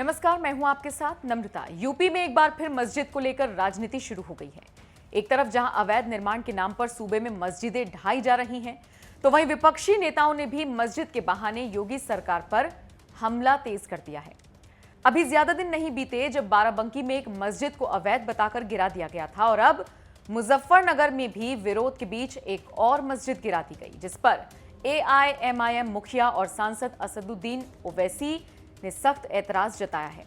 नमस्कार, मैं हूं आपके साथ नम्रता। यूपी में एक बार फिर मस्जिद को लेकर राजनीति शुरू हो गई है। एक तरफ जहां अवैध निर्माण के नाम पर सूबे में मस्जिदें ढाई जा रही हैं, तो वहीं विपक्षी नेताओं ने भी मस्जिद के बहाने योगी सरकार पर हमला तेज कर दिया है। अभी ज्यादा दिन नहीं बीते जब बाराबंकी में एक मस्जिद को अवैध बताकर गिरा दिया गया था और अब मुजफ्फरनगर में भी विरोध के बीच एक और मस्जिद गिरा दी गई, जिस पर एआईएमआईएम मुखिया और सांसद असदुद्दीन ओवैसी ने सख्त ऐतराज जताया है।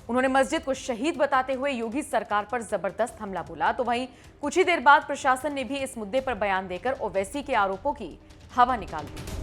उन्होंने मस्जिद को शहीद बताते हुए योगी सरकार पर जबरदस्त हमला बोला। तो वहीं कुछ ही देर बाद प्रशासन ने भी इस मुद्दे पर बयान देकर ओवैसी के आरोपों की हवा निकाल दी।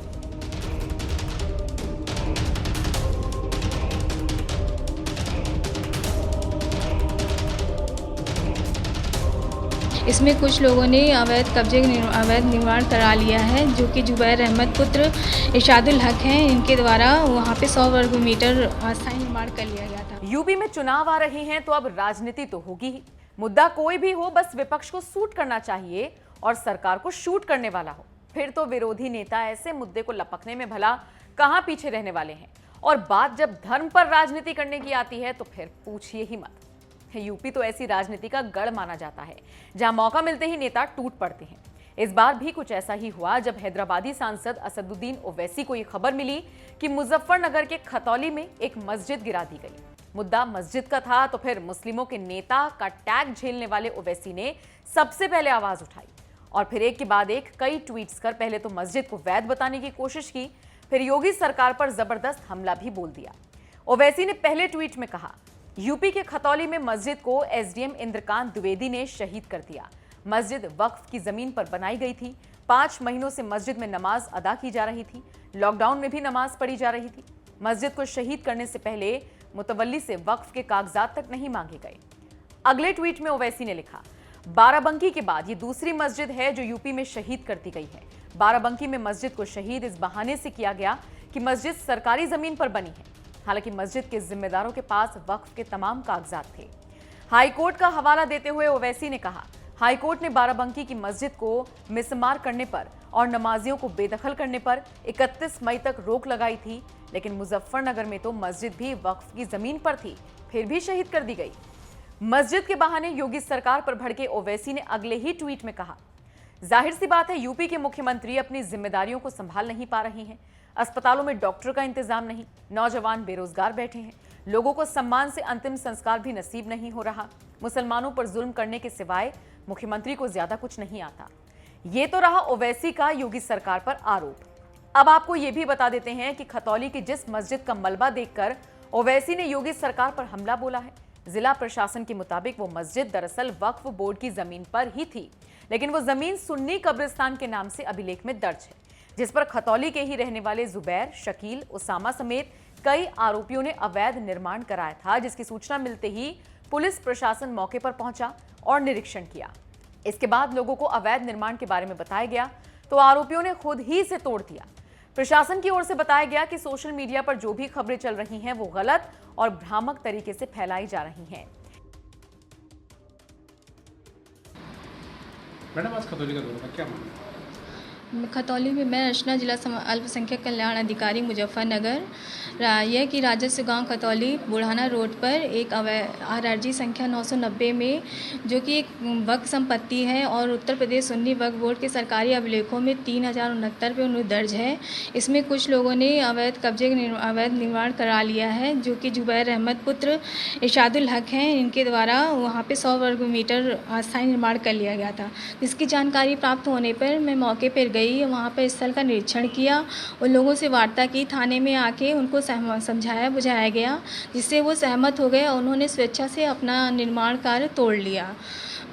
इसमें कुछ लोगों ने अवैध निर्माण करा लिया है, जो कि जुबैर अहमद पुत्र इरशादुल हक हैं। इनके द्वारा वहां पे 100 वर्ग मीटर अस्थायी निर्माण कर लिया गया था। यूपी में चुनाव आ रहे हैं तो अब राजनीति तो होगी ही। मुद्दा कोई भी हो, बस विपक्ष को सूट करना चाहिए और सरकार को शूट करने वाला हो। फिर तो विरोधी नेता ऐसे मुद्दे को लपकने में भला कहां पीछे रहने वाले हैं। और बात जब धर्म पर राजनीति करने की आती है तो फिर पूछिए ही मत। यूपी तो ऐसी राजनीति का गढ़ माना जाता है जहां मौका मिलते ही नेता टूट पड़ते हैं। इस बार भी कुछ ऐसा ही हुआ जब हैदराबादी सांसद असदुद्दीन ओवैसी को यह खबर मिली कि मुजफ्फरनगर के खतौली में एक मस्जिद गिरा दी गई। मुद्दा मस्जिद का था तो फिर मुस्लिमों के नेता का टैग झेलने वाले ओवैसी ने सबसे पहले आवाज उठाई और फिर एक के बाद एक कई ट्वीट्स कर पहले तो मस्जिद को वैध बताने की कोशिश की, फिर योगी सरकार पर जबरदस्त हमला भी बोल दिया। ओवैसी ने पहले ट्वीट में कहा, यूपी के खतौली में मस्जिद को एसडीएम इंद्रकांत द्विवेदी ने शहीद कर दिया। मस्जिद वक्फ की जमीन पर बनाई गई थी। 5 महीनों से मस्जिद में नमाज अदा की जा रही थी। लॉकडाउन में भी नमाज पढ़ी जा रही थी। मस्जिद को शहीद करने से पहले मुतवल्ली से वक्फ के कागजात तक नहीं मांगे गए। अगले ट्वीट में ओवैसी ने लिखा, बाराबंकी के बाद ये दूसरी मस्जिद है जो यूपी में शहीद कर दी गई है। बाराबंकी में मस्जिद को शहीद इस बहाने से किया गया कि मस्जिद सरकारी जमीन पर बनी है। हालांकि मस्जिद के जिम्मेदारों के पास वक्फ के तमाम कागजात थे। हाईकोर्ट का हवाला देते हुए ओवैसी ने कहा, हाईकोर्ट ने बाराबंकी की मस्जिद को मिसमार करने पर और नमाजियों को बेदखल करने पर 31 मई तक रोक लगाई थी, लेकिन मुजफ्फरनगर में तो मस्जिद भी वक्फ की जमीन पर थी, फिर भी शहीद कर दी गई। मस्जिद के बहाने योगी सरकार पर भड़के ओवैसी ने अगले ही ट्वीट में कहा, जाहिर सी बात है यूपी के मुख्यमंत्री अपनी जिम्मेदारियों को संभाल नहीं पा रही हैं। अस्पतालों में डॉक्टर का इंतजाम नहीं, नौजवान बेरोजगार बैठे हैं, लोगों को सम्मान से अंतिम संस्कार भी नसीब नहीं हो रहा। मुसलमानों पर जुल्म करने के सिवाय मुख्यमंत्री को ज्यादा कुछ नहीं आता। ये तो रहा ओवैसी का योगी सरकार पर आरोप। अब आपको ये भी बता देते हैं कि खतौली की जिस मस्जिद का मलबा देखकर ओवैसी ने योगी सरकार पर हमला बोला है, जिला प्रशासन के मुताबिक वो मस्जिद दरअसल वक्फ बोर्ड की जमीन पर ही थी, लेकिन वो जमीन सुन्नी कब्रिस्तान के नाम से अभिलेख में दर्ज है, जिस पर खतौली के ही रहने वाले जुबैर, शकील, उसामा समेत कई आरोपियों ने अवैध निर्माण कराया था, जिसकी सूचना मिलते ही पुलिस प्रशासन मौके पर पहुंचा और निरीक्षण किया। इसके बाद लोगों को अवैध निर्माण के बारे में बताया गया तो आरोपियों ने खुद ही से तोड़ दिया। प्रशासन की ओर से बताया गया कि सोशल मीडिया पर जो भी खबरें चल रही हैं वो गलत और भ्रामक तरीके से फैलाई जा रही हैं। मैडम, आज खतौली का दौरा था, क्या मामला? खतौली में मैं रचना जिला अल्पसंख्यक कल्याण अधिकारी मुजफ्फरनगर यह कि राजस्व गांव खतौली बुढ़ाना रोड पर एक RRG संख्या 990 में, जो कि एक वक्फ संपत्ति है और उत्तर प्रदेश सुन्नी वक्फ बोर्ड के सरकारी अभिलेखों में 3069 पे उन्हें दर्ज है। इसमें कुछ लोगों ने अवैध निर्माण करा लिया है, जो कि जुबैर अहमद पुत्र इरशादुल हक हैं। इनके द्वारा वहाँ पे 100 वर्ग मीटर अस्थायी निर्माण कर लिया गया था। जिसकी जानकारी प्राप्त होने पर मैं मौके पर गई, वहाँ पर स्थल का निरीक्षण किया, उन लोगों से वार्ता की, थाने में आके उनको समझाया बुझाया गया, जिससे वो सहमत हो गए और उन्होंने स्वेच्छा से अपना निर्माण कार्य तोड़ लिया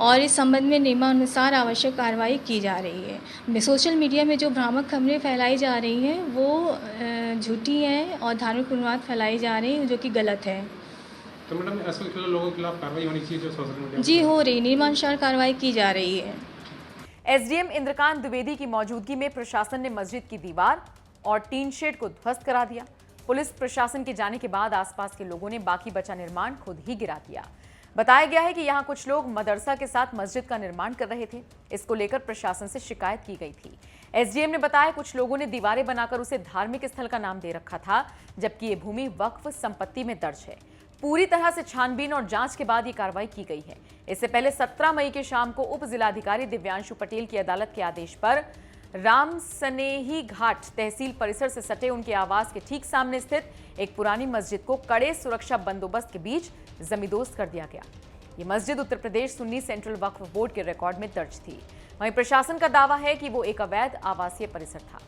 और इस संबंध में नियमानुसार आवश्यक कार्रवाई की जा रही है। सोशल मीडिया में जो भ्रामक खबरें फैलाई जा रही हैं वो झूठी हैं और धार्मिक उन्माद फैलाई जा रही हैं, जो कि गलत है। तो मैडम, ऐसे लोगों के खिलाफ कार्रवाई होनी चाहिए जो सोशल मीडिया जी हो रही, नियमानुसार कार्रवाई की जा रही है। एसडीएम इंद्रकांत द्विवेदी की मौजूदगी में प्रशासन ने मस्जिद की दीवार और टीन शेड को ध्वस्त करा दिया। पुलिस प्रशासन के जाने के बाद आसपास के लोगों ने बाकी बचा निर्माण खुद ही गिरा दिया। बताया गया है कि यहां कुछ लोग मदरसा के साथ मस्जिद का निर्माण कर रहे थे। इसको लेकर प्रशासन से शिकायत की गई थी। एसडीएम ने बताया कुछ लोगों ने दीवारें बनाकर उसे धार्मिक स्थल का नाम दे रखा था, जबकि ये भूमि वक्फ संपत्ति में दर्ज है। पूरी तरह से छानबीन और जांच के बाद ये कार्रवाई की गई है। इससे पहले 17 मई की शाम को उप जिलाधिकारी दिव्यांशु पटेल की अदालत के आदेश पर राम सनेही घाट तहसील परिसर से सटे उनके आवास के ठीक सामने स्थित एक पुरानी मस्जिद को कड़े सुरक्षा बंदोबस्त के बीच जमींदोस्त कर दिया गया। ये मस्जिद उत्तर प्रदेश सुन्नी सेंट्रल वक्फ बोर्ड के रिकॉर्ड में दर्ज थी। वहीं प्रशासन का दावा है कि वो एक अवैध आवासीय परिसर था।